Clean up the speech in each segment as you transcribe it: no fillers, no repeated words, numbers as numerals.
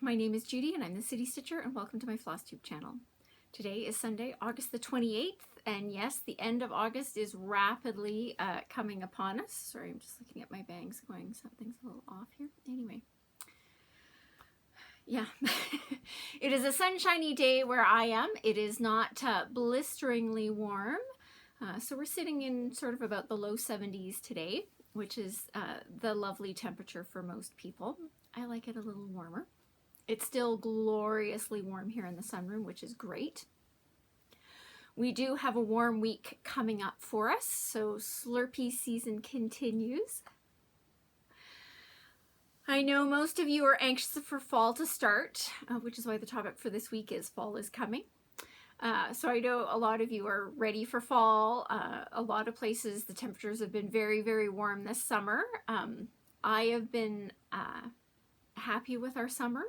my name is Judy and I'm the City Stitcher, and welcome to my Flosstube channel. Today is Sunday, August the 28th, and yes, the end of August is rapidly coming upon us. Sorry, I'm just looking at my bangs going, something's a little off here. Anyway, yeah, it is a sunshiny day where I am. It is not blisteringly warm, so we're sitting in sort of about the low 70s today, which is the lovely temperature for most people. I like it a little warmer. It's still gloriously warm here in the sunroom, which is great. We do have a warm week coming up for us, so Slurpee season continues. I know most of you are anxious for fall to start, which is why the topic for this week is fall is coming. So I know a lot of you are ready for fall. A lot of places the temperatures have been very, very warm this summer. I have been happy with our summer.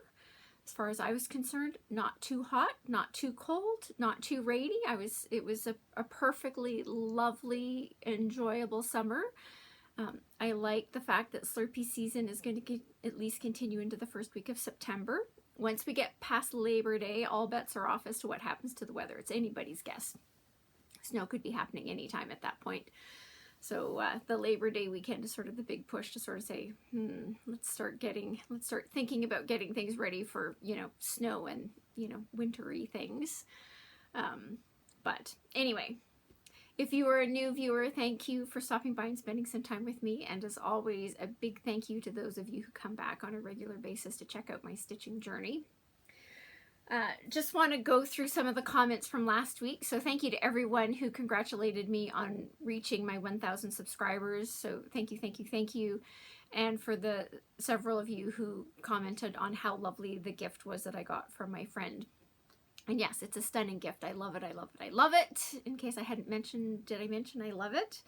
As far as I was concerned, not too hot, not too cold, not too rainy. It was a perfectly lovely, enjoyable summer. I like the fact that Slurpee season is going to at least continue into the first week of September. Once we get past Labor Day, all bets are off as to what happens to the weather. It's anybody's guess. Snow could be happening anytime at that point. So the Labor Day weekend is sort of the big push to sort of say, let's start thinking about getting things ready for, snow and, wintry things. But anyway, if you are a new viewer, thank you for stopping by and spending some time with me. And as always, a big thank you to those of you who come back on a regular basis to check out my stitching journey. Just want to go through some of the comments from last week. So thank you to everyone who congratulated me on reaching my 1,000 subscribers. So thank you, thank you, thank you. And for the several of you who commented on how lovely the gift was that I got from my friend. And yes, it's a stunning gift. I love it, I love it, I love it. In case I hadn't mentioned, did I mention I love it?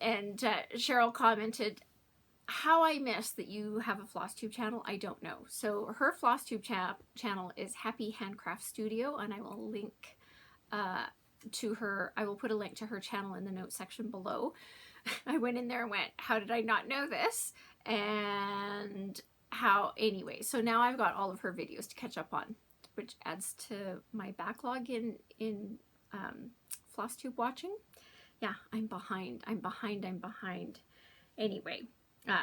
And Cheryl commented, how I missed that you have a Flosstube channel, I don't know. So her Flosstube channel is Happy Handcraft Studio, and I will link to her. I will put a link to her channel in the notes section below. I went in there and went, how did I not know this? And anyway, so now I've got all of her videos to catch up on, which adds to my backlog in Flosstube watching. Yeah, I'm behind. Anyway.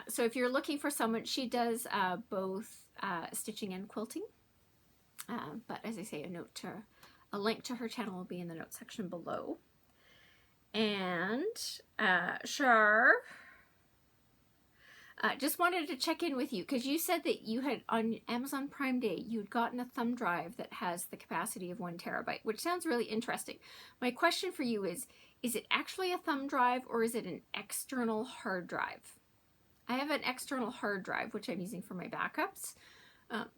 So if you're looking for someone, she does both stitching and quilting. But as I say, a link to her channel will be in the notes section below. And Char, just wanted to check in with you because you said that you had on Amazon Prime Day, you'd gotten a thumb drive that has the capacity of 1 terabyte, which sounds really interesting. My question for you is it actually a thumb drive or is it an external hard drive? I have an external hard drive, which I'm using for my backups.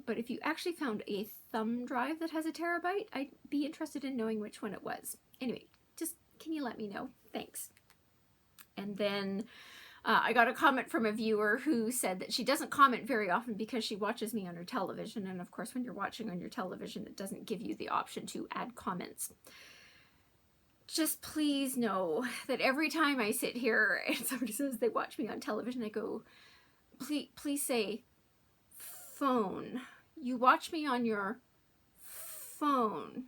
But if you actually found a thumb drive that has a terabyte, I'd be interested in knowing which one it was. Anyway, just can you let me know? Thanks. And then I got a comment from a viewer who said that she doesn't comment very often because she watches me on her television. And of course, when you're watching on your television, it doesn't give you the option to add comments. Just please know that every time I sit here and somebody says they watch me on television, I go, please say phone. You watch me on your phone.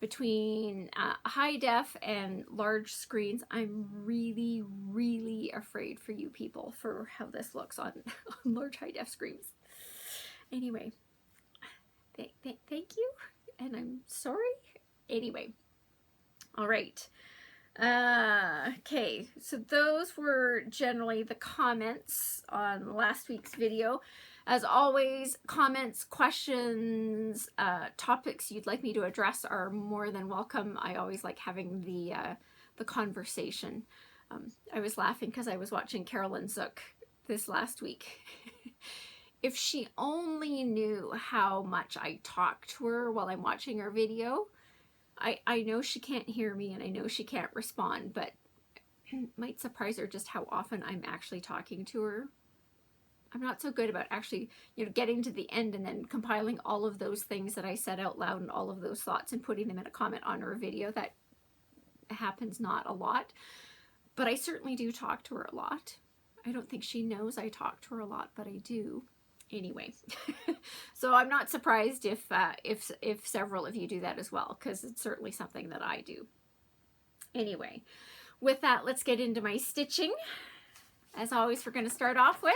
Between high def and large screens, I'm really, really afraid for you people for how this looks on large high def screens. Anyway, thank you, and I'm sorry. Anyway. All right. Okay, so those were generally the comments on last week's video. As always, comments, questions, topics you'd like me to address are more than welcome. I always like having the conversation. I was laughing because I was watching Carolyn Zook this last week. If she only knew how much I talk to her while I'm watching her video. I know she can't hear me and I know she can't respond, but it might surprise her just how often I'm actually talking to her. I'm not so good about actually, getting to the end and then compiling all of those things that I said out loud and all of those thoughts and putting them in a comment on her video. That happens not a lot, but I certainly do talk to her a lot. I don't think she knows I talk to her a lot, but I do. Anyway, so I'm not surprised if several of you do that as well, because it's certainly something that I do. Anyway, with that, let's get into my stitching. As always, we're going to start off with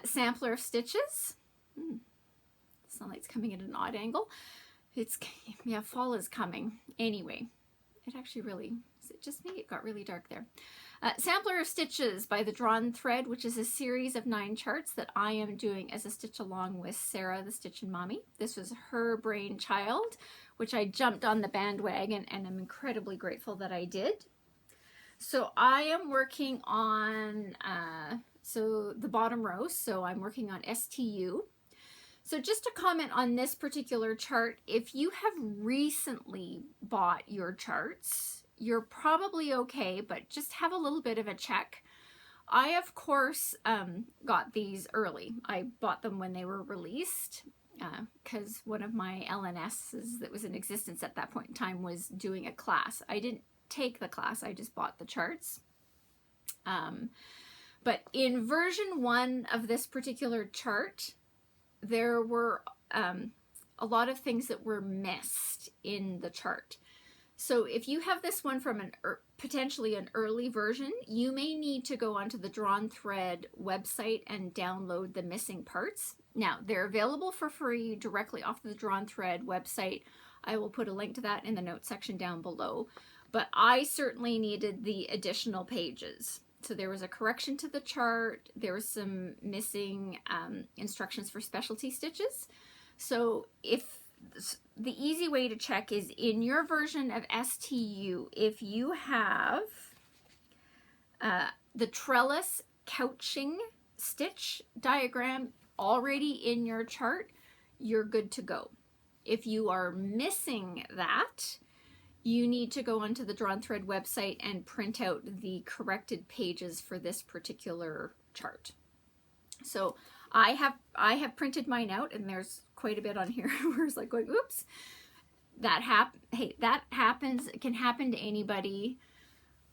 sampler of stitches. Sunlight's coming at an odd angle. Yeah, fall is coming. Anyway, it actually really, is it just me? It got really dark there. Sampler of Stitches by the Drawn Thread, which is a series of 9 charts that I am doing as a stitch along with Sarah, the Stitchin' Mommy. This was her brainchild, which I jumped on the bandwagon, and I'm incredibly grateful that I did. So I am working on, so the bottom row, so I'm working on STU. So just to comment on this particular chart, if you have recently bought your charts, you're probably okay, but just have a little bit of a check. I, of course, got these early. I bought them when they were released because one of my LNSs that was in existence at that point in time was doing a class. I didn't take the class, I just bought the charts. But in version 1 of this particular chart, there were a lot of things that were missed in the chart. So if you have this one from potentially an early version, you may need to go onto the Drawn Thread website and download the missing parts. Now, they're available for free directly off the Drawn Thread website. I will put a link to that in the notes section down below. But I certainly needed the additional pages. So there was a correction to the chart. There was some missing instructions for specialty stitches. So if the easy way to check is in your version of STU, if you have the trellis couching stitch diagram already in your chart, you're good to go. If you are missing that, you need to go onto the Drawn Thread website and print out the corrected pages for this particular chart. So I have printed mine out, and there's quite a bit on here where it's like going, oops, that happens. It can happen to anybody.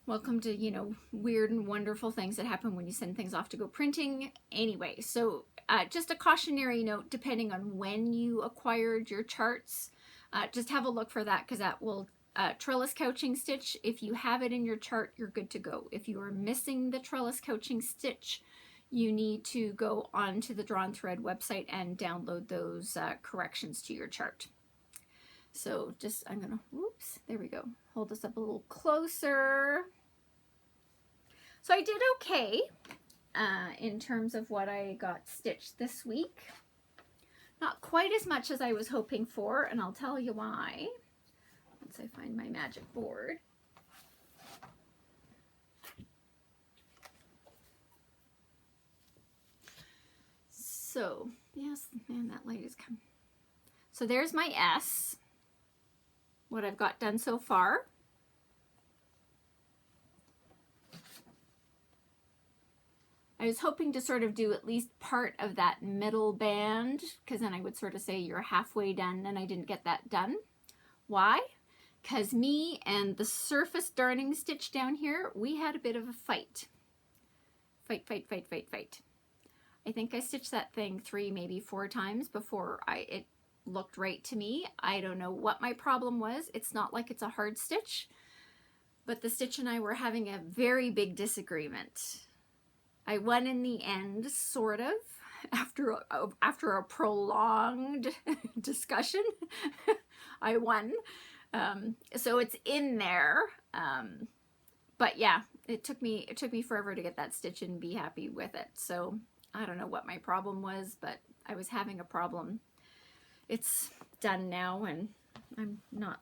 Welcome to, you know, weird and wonderful things that happen when you send things off to go printing. Anyway, so just a cautionary note, depending on when you acquired your charts, just have a look for that, because that will trellis couching stitch, if you have it in your chart, you're good to go. If you are missing the trellis couching stitch, you need to go onto the Drawn Thread website and download those corrections to your chart. So just, I'm gonna, whoops, there we go. Hold this up a little closer. So I did okay in terms of what I got stitched this week. Not quite as much as I was hoping for, and I'll tell you why once I find my magic board. So, yes, man, that light is coming. So there's my S, what I've got done so far. I was hoping to sort of do at least part of that middle band, because then I would sort of say you're halfway done, and I didn't get that done. Why? Because me and the surface darning stitch down here, we had a bit of a fight. Fight. I think I stitched that thing 3, maybe 4 times before it looked right to me. I don't know what my problem was. It's not like it's a hard stitch, but the stitch and I were having a very big disagreement. I won in the end, sort of, after a prolonged discussion. I won. So it's in there. But yeah, it took me forever to get that stitch and be happy with it. So I don't know what my problem was, but I was having a problem. It's done now, and I'm not.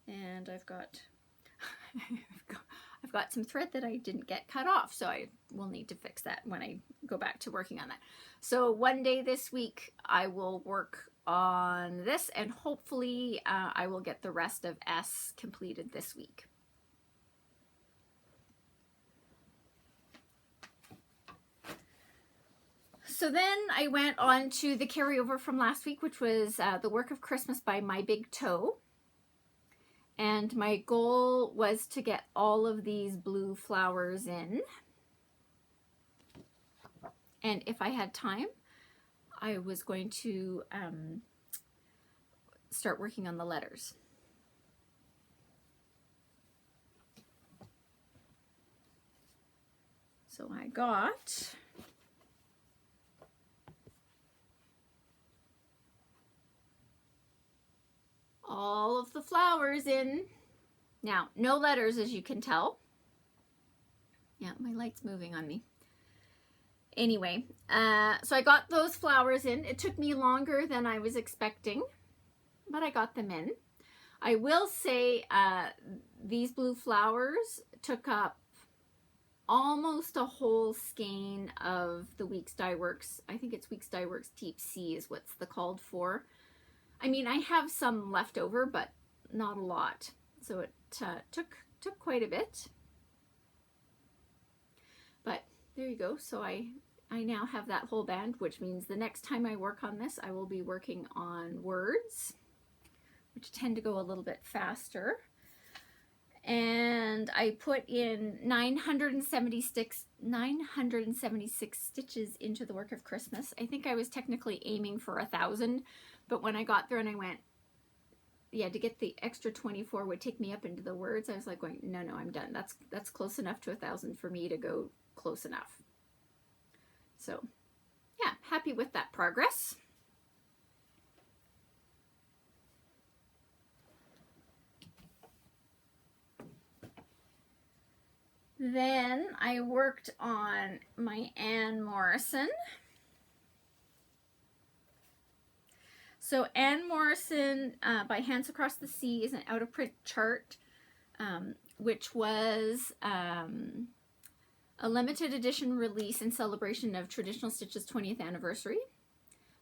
And I've got some thread that I didn't get cut off, so I will need to fix that when I go back to working on that. So one day this week I will work on this, and hopefully I will get the rest of S completed this week. So then I went on to the carryover from last week, which was the Work of Christmas by My Big Toe. And my goal was to get all of these blue flowers in. And if I had time, I was going to start working on the letters. So I got all of the flowers in. Now, no letters, as you can tell. Yeah, my light's moving on me. Anyway, so I got those flowers in. It took me longer than I was expecting, but I got them in. I will say these blue flowers took up almost a whole skein of the Weeks Dye Works. I think it's Weeks Dye Works Deep Sea is what's the called for. I mean, I have some left over, but not a lot. So it took quite a bit. But there you go. So I now have that whole band, which means the next time I work on this, I will be working on words, which tend to go a little bit faster. And I put in 976 stitches into the work of Christmas. I think I was technically aiming for 1,000, but when I got there and I went, yeah, to get the extra 24 would take me up into the words. I was like going, no, I'm done. That's close enough to 1,000 for me to go close enough. So yeah, happy with that progress. Then I worked on my Anne Morrison. So Anne Morrison by Hands Across the Sea is an out of print chart, which was a limited edition release in celebration of Traditional Stitch's 20th anniversary.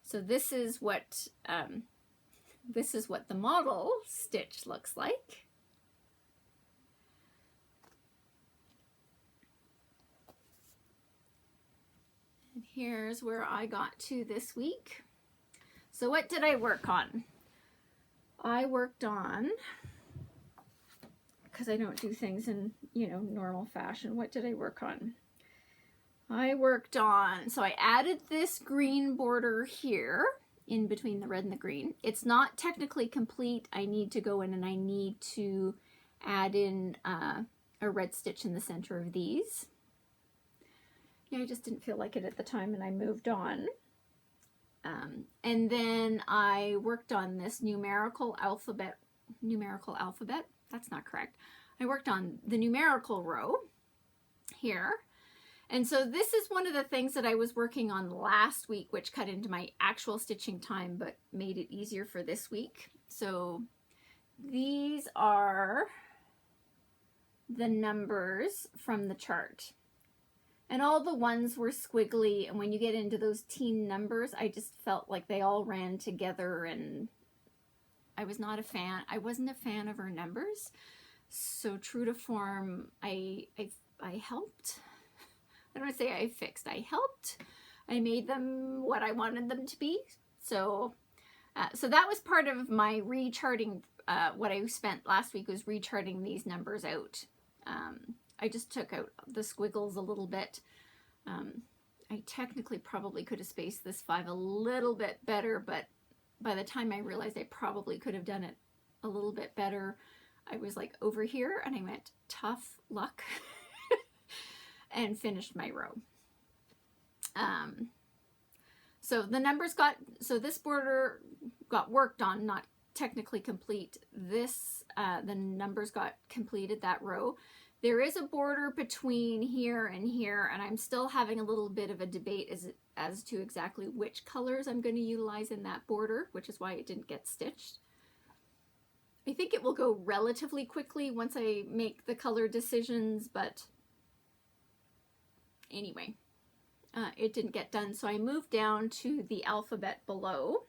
So this is what the model stitch looks like. And here's where I got to this week. So what did I work on? I worked on, because I don't do things in, normal fashion, what did I work on? I worked on, so I added this green border here in between the red and the green. It's not technically complete. I need to go in and I need to add in a red stitch in the center of these. Yeah, I just didn't feel like it at the time and I moved on. And then I worked on this numerical alphabet, that's not correct. I worked on the numerical row here. And so this is one of the things that I was working on last week, which cut into my actual stitching time, but made it easier for this week. So these are the numbers from the chart. And all the ones were squiggly, and when you get into those teen numbers, I just felt like they all ran together, and I was not a fan. I wasn't a fan of her numbers. So true to form, I helped. I don't want to say I fixed. I helped. I made them what I wanted them to be. So that was part of my recharting. What I spent last week was recharting these numbers out. I just took out the squiggles a little bit. I technically probably could have spaced this 5 a little bit better, but by the time I realized I probably could have done it a little bit better, I was like over here and I went tough luck and finished my row. So the numbers so this border got worked on, not technically complete. This, the numbers got completed, that row. There is a border between here and here, and I'm still having a little bit of a debate as to exactly which colors I'm going to utilize in that border, which is why it didn't get stitched. I think it will go relatively quickly once I make the color decisions, but anyway, it didn't get done. So I moved down to the alphabet below.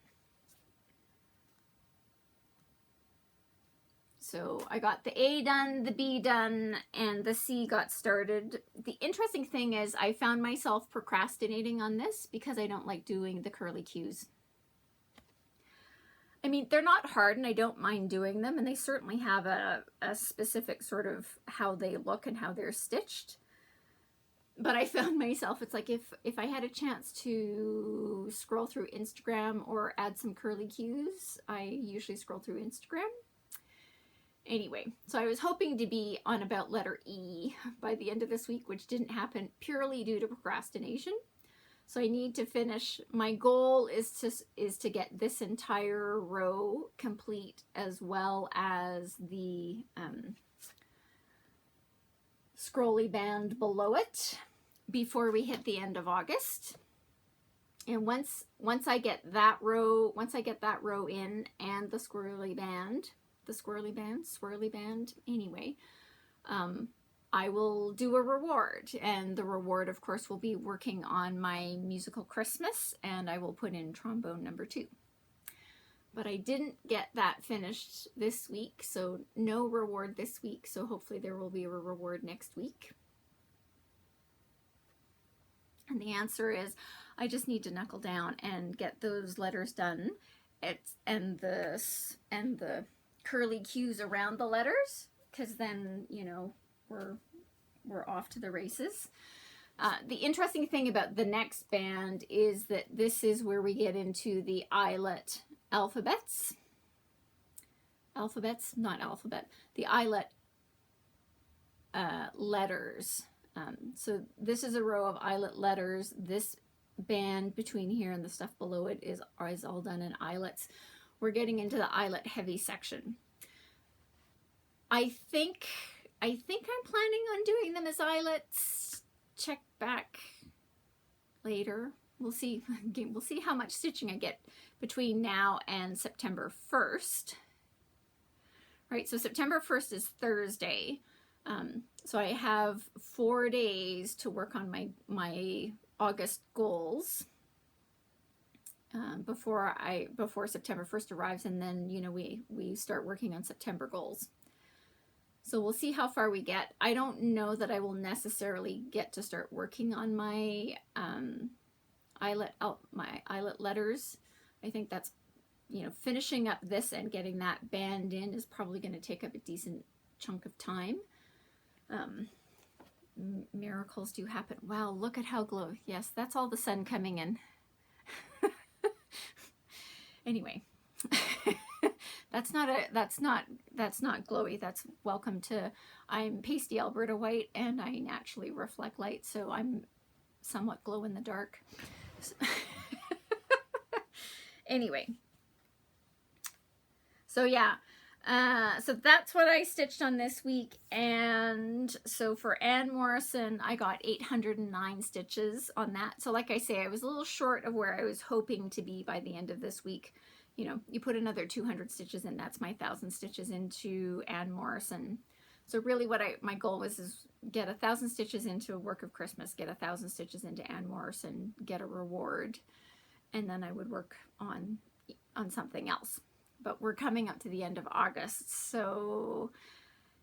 So I got the A done, the B done, and the C got started. The interesting thing is I found myself procrastinating on this because I don't like doing the curly cues. I mean, they're not hard and I don't mind doing them, and they certainly have a specific sort of how they look and how they're stitched. But I found myself, it's like if I had a chance to scroll through Instagram or add some curly cues, I usually scroll through Instagram. Anyway, so I was hoping to be on about letter E by the end of this week, which didn't happen purely due to procrastination. So I need to finish. My goal is to get this entire row complete, as well as the scrolly band below it, before we hit the end of August. And once I get that row, in, and the swirly band, anyway, I will do a reward, and the reward, of course, will be working on my musical Christmas, and I will put in trombone number 2. But I didn't get that finished this week, so no reward this week, so hopefully there will be a reward next week. And the answer is, I just need to knuckle down and get those letters done, and the curly cues around the letters, because then, you know, we're off to the races. The interesting thing about the next band is that this is where we get into the eyelet alphabets. The eyelet letters. So this is a row of eyelet letters. This band between here and the stuff below it is all done in eyelets. We're getting into the eyelet heavy section. I think I'm planning on doing them as eyelets. Check back later. We'll see. We'll see how much stitching I get between now and September 1st. Right, so September 1st is Thursday. So I have 4 days to work on my August goals before September 1st arrives, and then, you know, we start working on September goals. So we'll see how far we get. I don't know that I will necessarily get to start working on my eyelet letters. I think that's, you know, finishing up this and getting that band in is probably going to take up a decent chunk of time. Miracles do happen. Wow, look at how glow. Yes, that's all the sun coming in. Anyway, that's not glowy. That's welcome to, I'm pasty Alberta white and I naturally reflect light, so I'm somewhat glow in the dark. Anyway, so yeah. So that's what I stitched on this week, and so for Anne Morrison, I got 809 stitches on that. So like I say, I was a little short of where I was hoping to be by the end of this week. You know, you put another 200 stitches in, that's my 1,000 stitches into Anne Morrison. So really what my goal was is get 1,000 stitches into a work of Christmas, get 1,000 stitches into Anne Morrison, get a reward, and then I would work on something else. But we're coming up to the end of August, so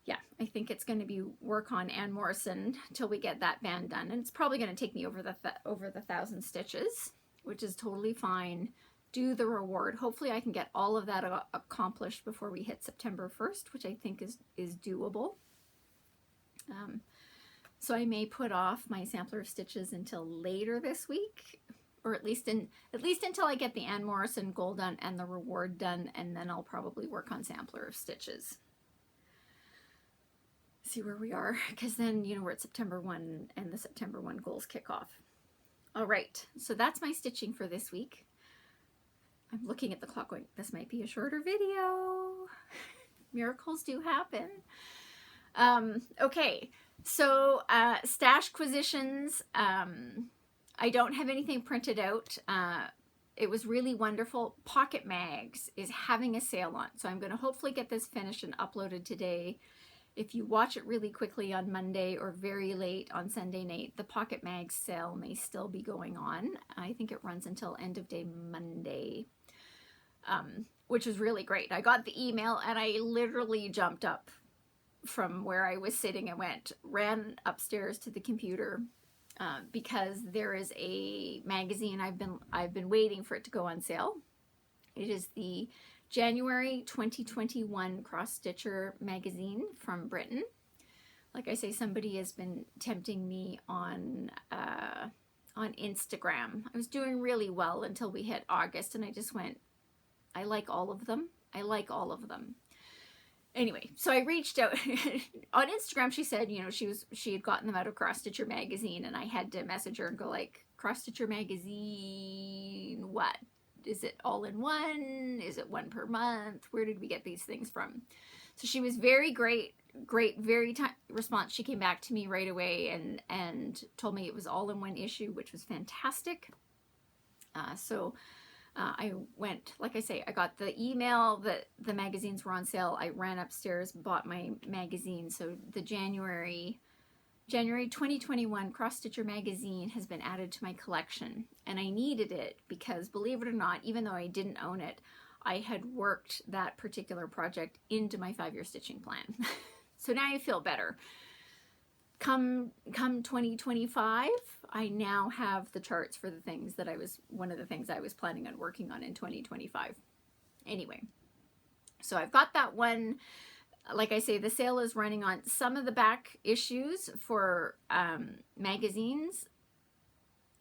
yeah, I think it's going to be work on Anne Morrison till we get that band done, and it's probably going to take me over the 1,000 stitches, which is totally fine. Do the reward. Hopefully I can get all of that accomplished before we hit September 1st, which I think is doable. So I may put off my sampler of stitches until later this week, or at least until I get the Anne Morrison goal done and the reward done, and then I'll probably work on sampler of stitches. See where we are, because then, you know, we're at September 1 and the September 1 goals kick off. All right, so that's my stitching for this week. I'm looking at the clock going, this might be a shorter video. Miracles do happen. Okay, so Stashquisitions, I don't have anything printed out. It was really wonderful. Pocket Mags is having a sale on, so I'm going to hopefully get this finished and uploaded today. If you watch it really quickly on Monday or very late on Sunday night, the Pocket Mags sale may still be going on. I think it runs until end of day Monday, which is really great. I got the email and I literally jumped up from where I was sitting and ran upstairs to the computer because there is a magazine. I've been waiting for it to go on sale. It is the January 2021 Cross Stitcher magazine from Britain. like I say, somebody has been tempting me on Instagram. I was doing really well until we hit August, and I just went, I like all of them. I like all of them. Anyway, so I reached out on Instagram. She said, you know, she had gotten them out of Cross Stitcher magazine, and I had to message her and go like, Cross Stitcher magazine, what? Is it all in one? Is it one per month? Where did we get these things from? So she was very great, very response. She came back to me right away and told me it was all in one issue, which was fantastic. I went, like I say, I got the email that the magazines were on sale. I ran upstairs, bought my magazine. So the January 2021 Cross Stitcher magazine has been added to my collection, and I needed it because, believe it or not, even though I didn't own it, I had worked that particular project into my 5-year stitching plan. So now I feel better. Come 2025, I now have the charts for the things that one of the things I was planning on working on in 2025. Anyway, so I've got that one. Like I say, the sale is running on some of the back issues for magazines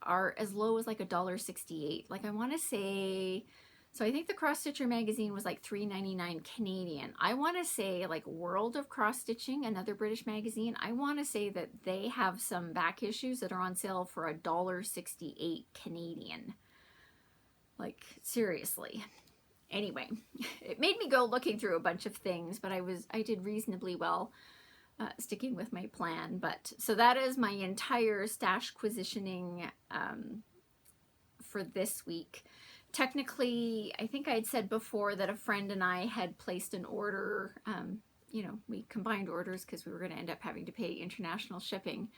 are as low as like $1.68. Like I want to say, so I think the Cross Stitcher magazine was like $3.99 Canadian. I want to say like World of Cross Stitching, another British magazine, I want to say that they have some back issues that are on sale for $1.68 Canadian. Like seriously. Anyway, it made me go looking through a bunch of things, but I did reasonably well sticking with my plan. But so that is my entire Stashquisitioning for this week. Technically, I think I'd said before that a friend and I had placed an order. You know, we combined orders because we were going to end up having to pay international shipping.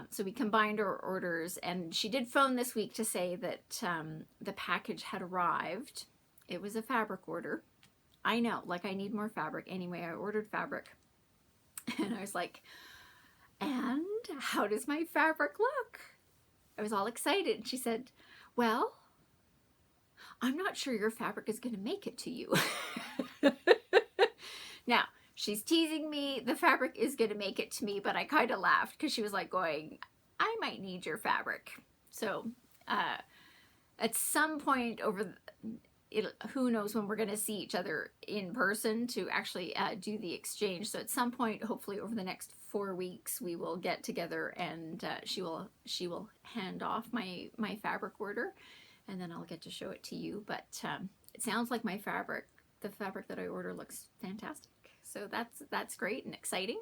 So we combined our orders, and she did phone this week to say that the package had arrived. It was a fabric order. I know, like I need more fabric. Anyway, I ordered fabric. And I was like, and how does my fabric look? I was all excited. She said, well, I'm not sure your fabric is going to make it to you. Now, she's teasing me. The fabric is going to make it to me, but I kind of laughed because she was like going, I might need your fabric. So at some point who knows when we're going to see each other in person to actually do the exchange. So at some point, hopefully over the next 4 weeks, we will get together, and she will hand off my fabric order, and then I'll get to show it to you. But it sounds like the fabric that I order looks fantastic. So that's great and exciting.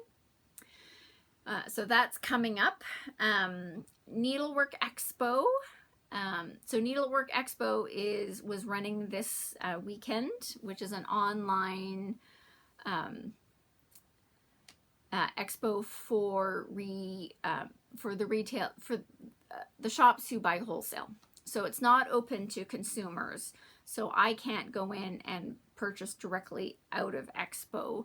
So that's coming up. Needlework Expo. So Needlework Expo was running this weekend, which is an online expo for the shops who buy wholesale. So it's not open to consumers. So I can't go in and purchase directly out of Expo.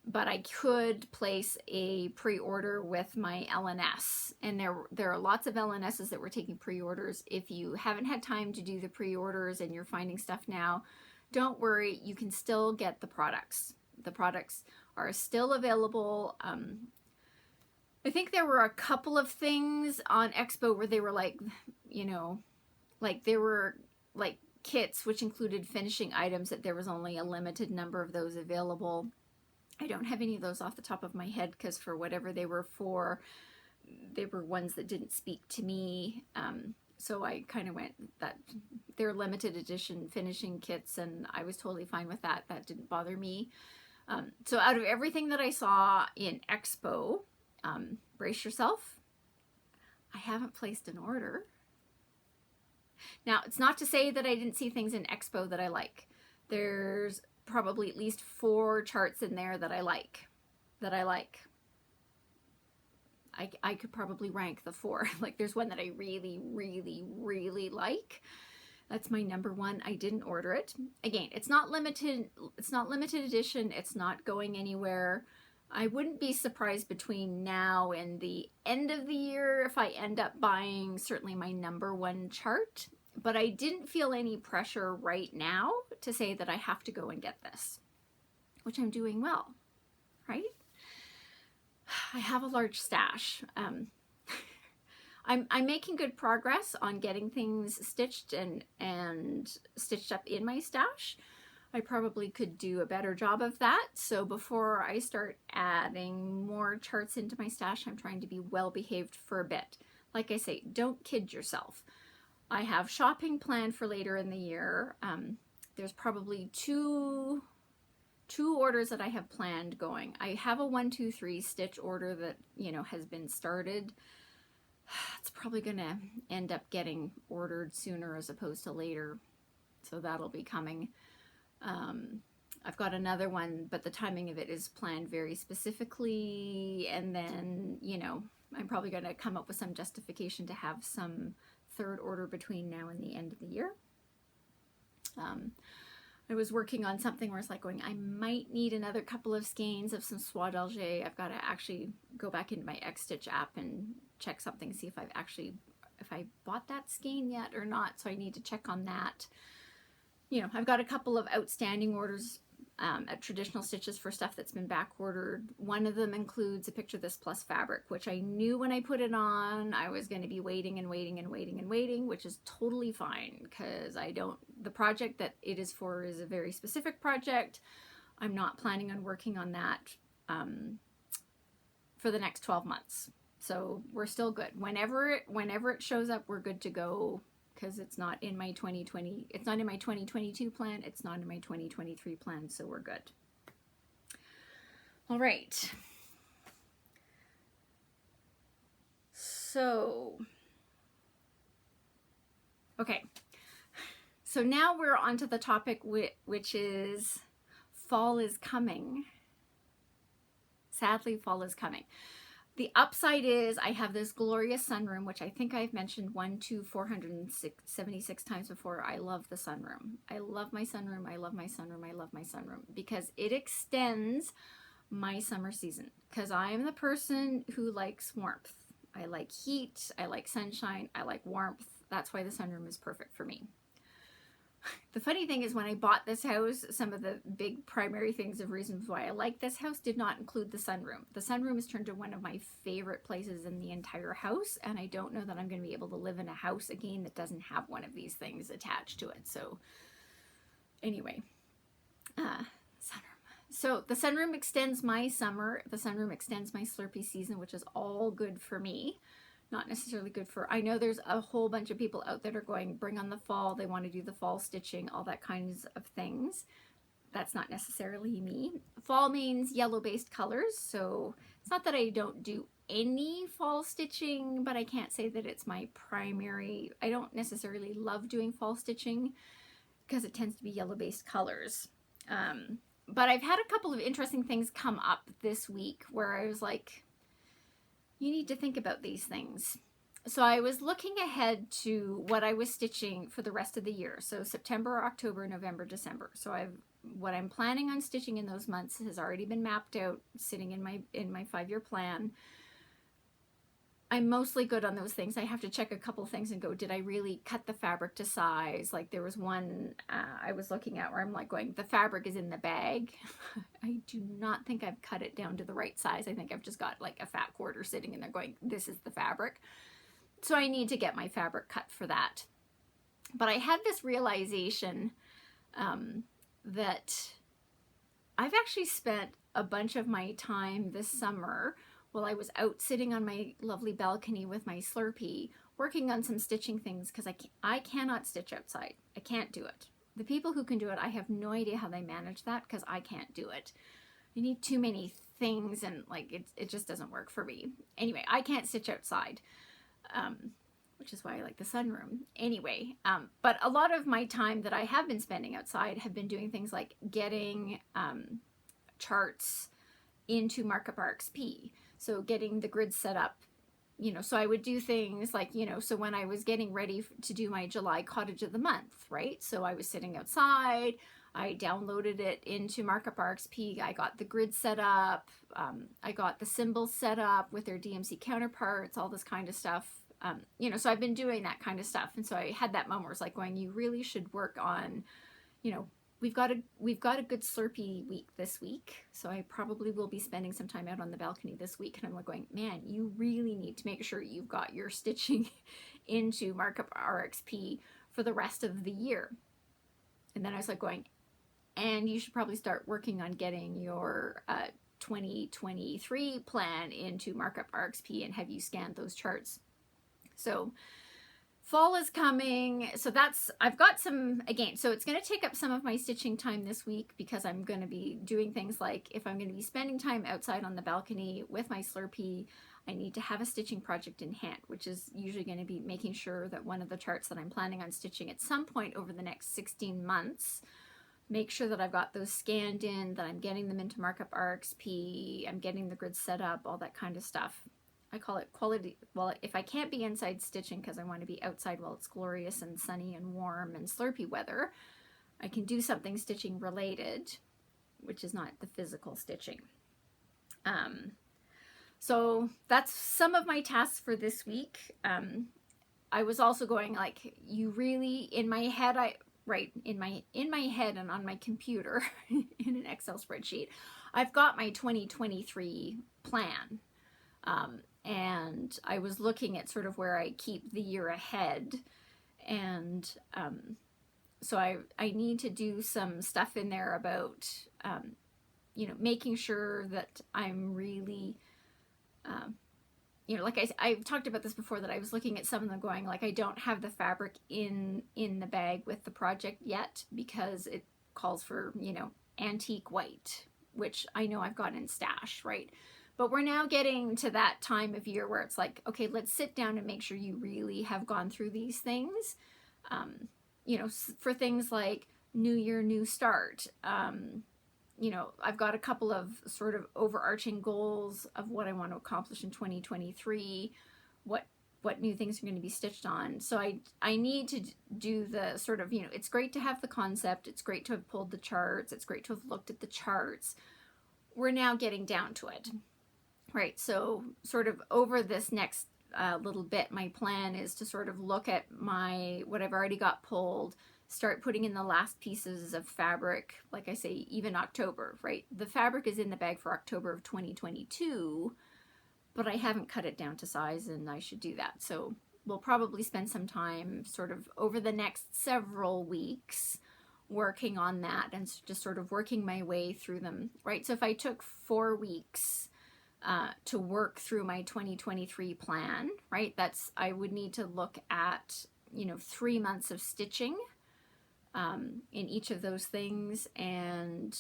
But I could place a pre-order with my LNS, and there are lots of LNSs that were taking pre-orders. If you haven't had time to do the pre-orders and you're finding stuff now, don't worry, you can still get the products. The products are still available. I think there were a couple of things on Expo where they were like, you know, like there were like kits which included finishing items that there was only a limited number of those available. I don't have any of those off the top of my head because for whatever they were for, they were ones that didn't speak to me. So I kind of went that they're limited edition finishing kits, and I was totally fine with that. That didn't bother me. So out of everything that I saw in Expo, brace yourself, I haven't placed an order. Now, it's not to say that I didn't see things in Expo that I like. There's probably at least 4 charts in there that I like. I could probably rank the 4. Like there's one that I really, really, really like. That's my number 1. I didn't order it. Again, it's not limited edition. It's not going anywhere. I wouldn't be surprised between now and the end of the year if I end up buying certainly my number 1 chart. But I didn't feel any pressure right now to say that I have to go and get this, which I'm doing well, right? I have a large stash. I'm making good progress on getting things stitched and stitched up in my stash. I probably could do a better job of that. So before I start adding more charts into my stash, I'm trying to be well behaved for a bit. Like I say, don't kid yourself. I have shopping planned for later in the year. There's probably two orders that I have planned going. I have a 1, 2, 3 stitch order that, you know, has been started. It's probably gonna end up getting ordered sooner as opposed to later, so that'll be coming. I've got another one, but the timing of it is planned very specifically, and then, you know, I'm probably gonna come up with some justification to have some third order between now and the end of the year. I was working on something where it's like going, I might need another couple of skeins of some soie d'Alger. I've got to actually go back into my Xstitch app and check something, see if I bought that skein yet or not. So I need to check on that. You know, I've got a couple of outstanding orders at Traditional Stitches for stuff that's been back ordered. One of them includes a picture of this plus fabric, which I knew when I put it on I was going to be waiting and waiting and waiting and waiting, which is totally fine because the project that it is for is a very specific project. I'm not planning on working on that for the next 12 months. So we're still good. Whenever it shows up, we're good to go, because it's not in my 2022 plan, it's not in my 2023 plan, so we're good. All right. So, okay. So now we're on to the topic which is fall is coming. Sadly, fall is coming. The upside is I have this glorious sunroom, which I think I've mentioned 476 times before. I love the sunroom. I love my sunroom. I love my sunroom. I love my sunroom because it extends my summer season, because I am the person who likes warmth. I like heat. I like sunshine. I like warmth. That's why the sunroom is perfect for me. The funny thing is, when I bought this house, some of the big primary things of reasons why I like this house did not include the sunroom. The sunroom has turned to one of my favorite places in the entire house, and I don't know that I'm going to be able to live in a house again that doesn't have one of these things attached to it. So anyway, sunroom. So the sunroom extends my summer. The sunroom extends my Slurpee season, which is all good for me. Not necessarily good for, I know there's a whole bunch of people out there are going, bring on the fall, they want to do the fall stitching, all that kinds of things. That's not necessarily me. Fall means yellow-based colors, so it's not that I don't do any fall stitching, but I can't say that it's my primary. I don't necessarily love doing fall stitching because it tends to be yellow-based colors. But I've had a couple of interesting things come up this week where I was like, you need to think about these things. So I was looking ahead to what I was stitching for the rest of the year. So September, October, November, December. So what I'm planning on stitching in those months has already been mapped out, sitting in my 5-year plan. I'm mostly good on those things. I have to check a couple things and go, did I really cut the fabric to size? Like there was one I was looking at where I'm like going, the fabric is in the bag. I do not think I've cut it down to the right size. I think I've just got like a fat quarter sitting in there going, this is the fabric. So I need to get my fabric cut for that. But I had this realization that I've actually spent a bunch of my time this summer while I was out sitting on my lovely balcony with my Slurpee, working on some stitching things, because I cannot stitch outside. I can't do it. The people who can do it, I have no idea how they manage that, because I can't do it. You need too many things, and like it just doesn't work for me. Anyway, I can't stitch outside, which is why I like the sunroom. Anyway, but a lot of my time that I have been spending outside have been doing things like getting charts into Markup RXP. So getting the grid set up, you know, so I would do things like, you know, so when I was getting ready to do my July cottage of the month, right? So I was sitting outside, I downloaded it into Markup RXP, I got the grid set up, I got the symbols set up with their DMC counterparts, all this kind of stuff. You know, so I've been doing that kind of stuff. And so I had that moment where it's like going, you really should work on, you know, we've got a good Slurpee week this week, so I probably will be spending some time out on the balcony this week, and I'm like going, man, you really need to make sure you've got your stitching into Markup RXP for the rest of the year. And then I was like going, and you should probably start working on getting your 2023 plan into Markup RXP, and have you scanned those charts. So fall is coming, so I've got some, again, so it's going to take up some of my stitching time this week, because I'm going to be doing things like, if I'm going to be spending time outside on the balcony with my Slurpee, I need to have a stitching project in hand, which is usually going to be making sure that one of the charts that I'm planning on stitching at some point over the next 16 months, make sure that I've got those scanned in, that I'm getting them into Markup RXP, I'm getting the grid set up, all that kind of stuff. I call it quality. Well, if I can't be inside stitching because I want to be outside while it's glorious and sunny and warm and Slurpee weather, I can do something stitching related, which is not the physical stitching. So that's some of my tasks for this week. I was also going like, you really, in my head, in my head and on my computer in an Excel spreadsheet, I've got my 2023 plan. And I was looking at sort of where I keep the year ahead, and so I need to do some stuff in there about you know, making sure that I'm really you know, like I've talked about this before, that I was looking at some of them going like, I don't have the fabric in the bag with the project yet, because it calls for, you know, antique white, which I know I've got in stash, right? But we're now getting to that time of year where it's like, okay, let's sit down and make sure you really have gone through these things. You know, for things like New Year, New Start. You know, I've got a couple of sort of overarching goals of what I want to accomplish in 2023, what new things are going to be stitched on. So I need to do the sort of, you know, it's great to have the concept, it's great to have pulled the charts, it's great to have looked at the charts. We're now getting down to it. Right, so sort of over this next little bit, my plan is to sort of look at what I've already got pulled, start putting in the last pieces of fabric, like I say, even October, right? The fabric is in the bag for October of 2022, but I haven't cut it down to size, and I should do that. So we'll probably spend some time sort of over the next several weeks working on that, and just sort of working my way through them, right? So if I took 4 weeks to work through my 2023 plan, right? I would need to look at, you know, 3 months of stitching in each of those things, and,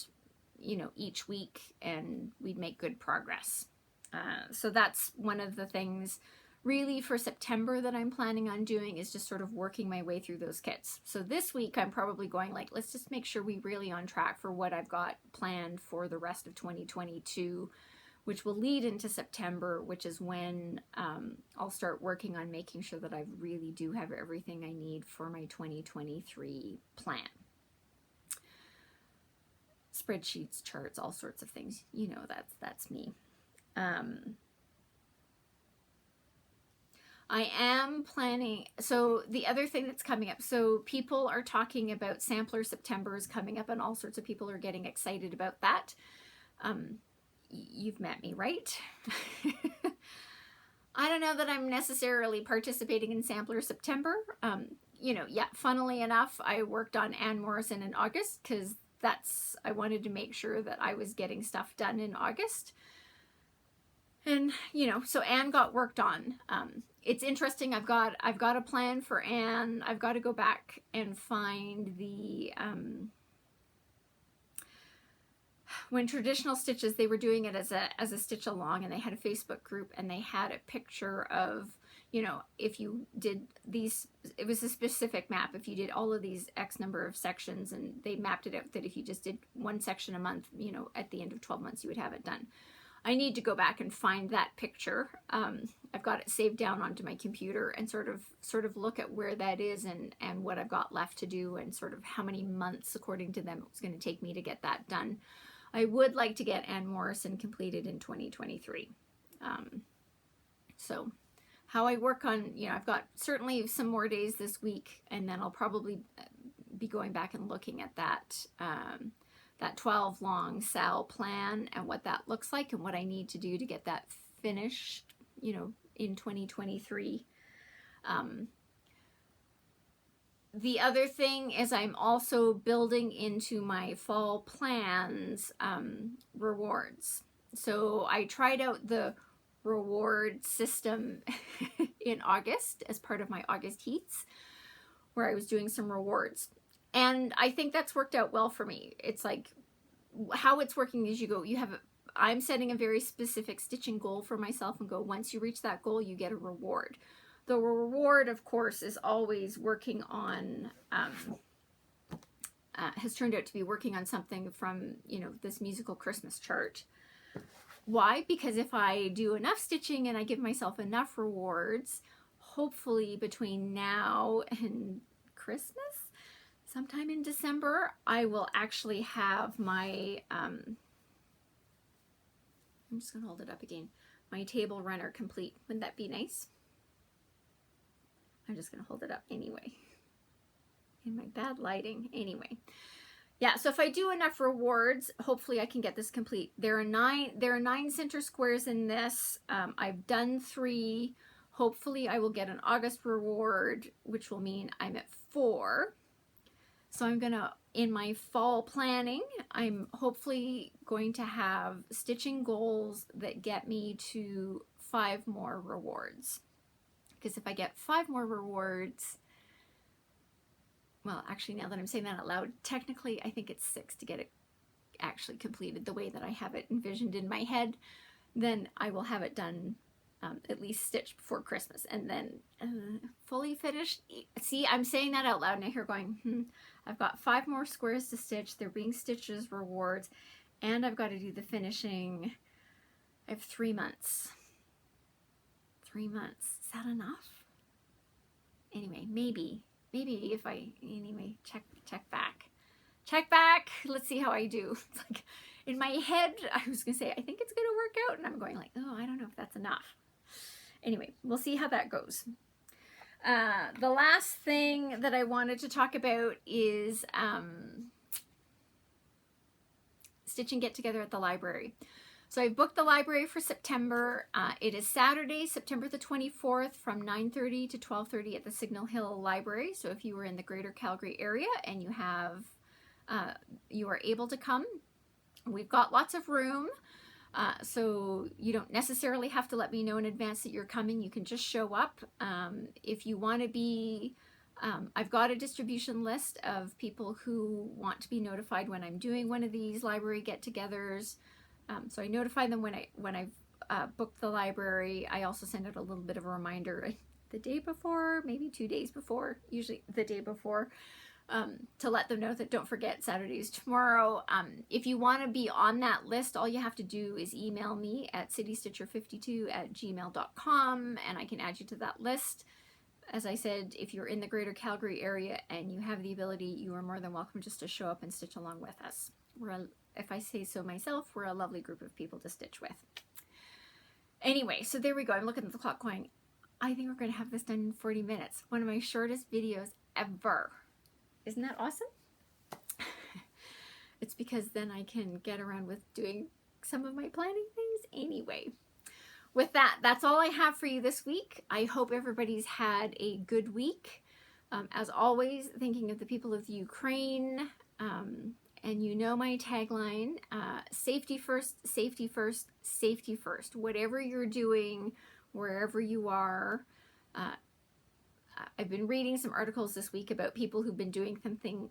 you know, each week, and we'd make good progress. So that's one of the things really for September that I'm planning on doing, is just sort of working my way through those kits. So this week I'm probably going like, let's just make sure we're really on track for what I've got planned for the rest of 2022, which will lead into September, which is when I'll start working on making sure that I really do have everything I need for my 2023 plan. Spreadsheets, charts, all sorts of things. You know, that's me. I am planning, so the other thing that's coming up, so people are talking about Sampler September is coming up, and all sorts of people are getting excited about that. You've met me, right? I don't know that I'm necessarily participating in Sampler September. You know, yeah, funnily enough, I worked on Anne Morrison in August, because I wanted to make sure that I was getting stuff done in August. And, you know, so Anne got worked on. It's interesting, I've got a plan for Anne. I've got to go back and find the when Traditional Stitches, they were doing it as a stitch along, and they had a Facebook group, and they had a picture of, you know, if you did these, it was a specific map, if you did all of these X number of sections, and they mapped it out that if you just did one section a month, you know, at the end of 12 months you would have it done. I need to go back and find that picture. I've got it saved down onto my computer, and sort of look at where that is, and what I've got left to do, and sort of how many months according to them it was going to take me to get that done. I would like to get Anne Morrison completed in 2023. So how I work on, you know, I've got certainly some more days this week, and then I'll probably be going back and looking at that that 12 long SAL plan and what that looks like and what I need to do to get that finished, you know, in 2023. The other thing is I'm also building into my fall plans rewards. So I tried out the reward system in August as part of my August heats, where I was doing some rewards. And I think that's worked out well for me. It's like how it's working is I'm setting a very specific stitching goal for myself and go, once you reach that goal, you get a reward. The reward, of course, is always working on, has turned out to be working on something from, you know, this musical Christmas chart. Why? Because if I do enough stitching and I give myself enough rewards, hopefully between now and Christmas, sometime in December, I will actually have my, I'm just going to hold it up again, my table runner complete. Wouldn't that be nice? I'm just going to hold it up anyway. In my bad lighting. Anyway. Yeah, so if I do enough rewards, hopefully I can get this complete. There are nine center squares in this. I've done 3. Hopefully I will get an August reward, which will mean I'm at 4. So I'm gonna, in my fall planning, I'm hopefully going to have stitching goals that get me to 5 more rewards. Because if I get 5 more rewards, well, actually, now that I'm saying that out loud, technically I think it's 6 to get it actually completed the way that I have it envisioned in my head. Then I will have it done, at least stitched before Christmas, and then fully finished. See, I'm saying that out loud and I hear going, I've got 5 more squares to stitch. They're being stitched as rewards, and I've got to do the finishing. I have 3 months. 3 months. Is that enough? Anyway, maybe if I, anyway, check back. Let's see how I do. It's like in my head, I was gonna say, I think it's gonna work out, and I'm going like, oh, I don't know if that's enough. Anyway, we'll see how that goes. The last thing that I wanted to talk about is stitching get together at the library. So I've booked the library for September. It is Saturday, September the 24th from 9:30 to 12:30 at the Signal Hill Library. So if you were in the greater Calgary area and you are able to come, we've got lots of room. So you don't necessarily have to let me know in advance that you're coming. You can just show up. If you want to be, I've got a distribution list of people who want to be notified when I'm doing one of these library get-togethers. So I notify them when I've booked the library. I also send out a little bit of a reminder the day before, maybe 2 days before, usually the day before, to let them know that don't forget Saturday's tomorrow. If you want to be on that list, all you have to do is email me at citystitcher52@gmail.com and I can add you to that list. As I said, if you're in the greater Calgary area and you have the ability, you are more than welcome just to show up and stitch along with us. If I say so myself, we're a lovely group of people to stitch with. Anyway, so there we go. I'm looking at the clock going, I think we're going to have this done in 40 minutes. One of my shortest videos ever. Isn't that awesome? It's because then I can get around with doing some of my planning things anyway. With that, that's all I have for you this week. I hope everybody's had a good week. As always, thinking of the people of the Ukraine, and you know my tagline, safety first, safety first, safety first. Whatever you're doing, wherever you are. I've been reading some articles this week about people who've been doing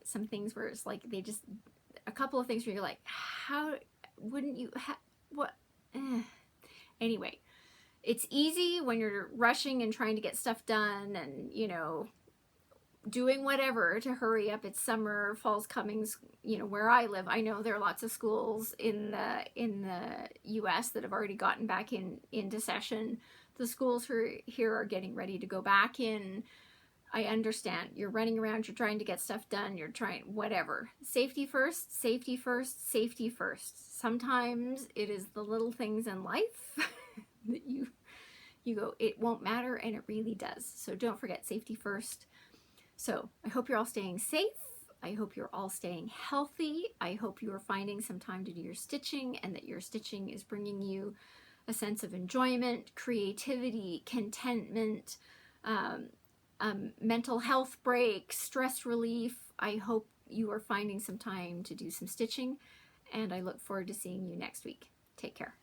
some things where it's like they just, a couple of things where you're like, how wouldn't you, what? Anyway, it's easy when you're rushing and trying to get stuff done and, you know, doing whatever to hurry up. It's summer, fall's coming, you know, where I live. I know there are lots of schools in the US that have already gotten back into session. The schools here are getting ready to go back in. I understand. You're running around, you're trying to get stuff done, you're trying, whatever. Safety first, safety first, safety first. Sometimes it is the little things in life that you go, it won't matter, and it really does. So don't forget safety first. So I hope you're all staying safe. I hope you're all staying healthy. I hope you are finding some time to do your stitching and that your stitching is bringing you a sense of enjoyment, creativity, contentment, mental health break, stress relief. I hope you are finding some time to do some stitching, and I look forward to seeing you next week. Take care.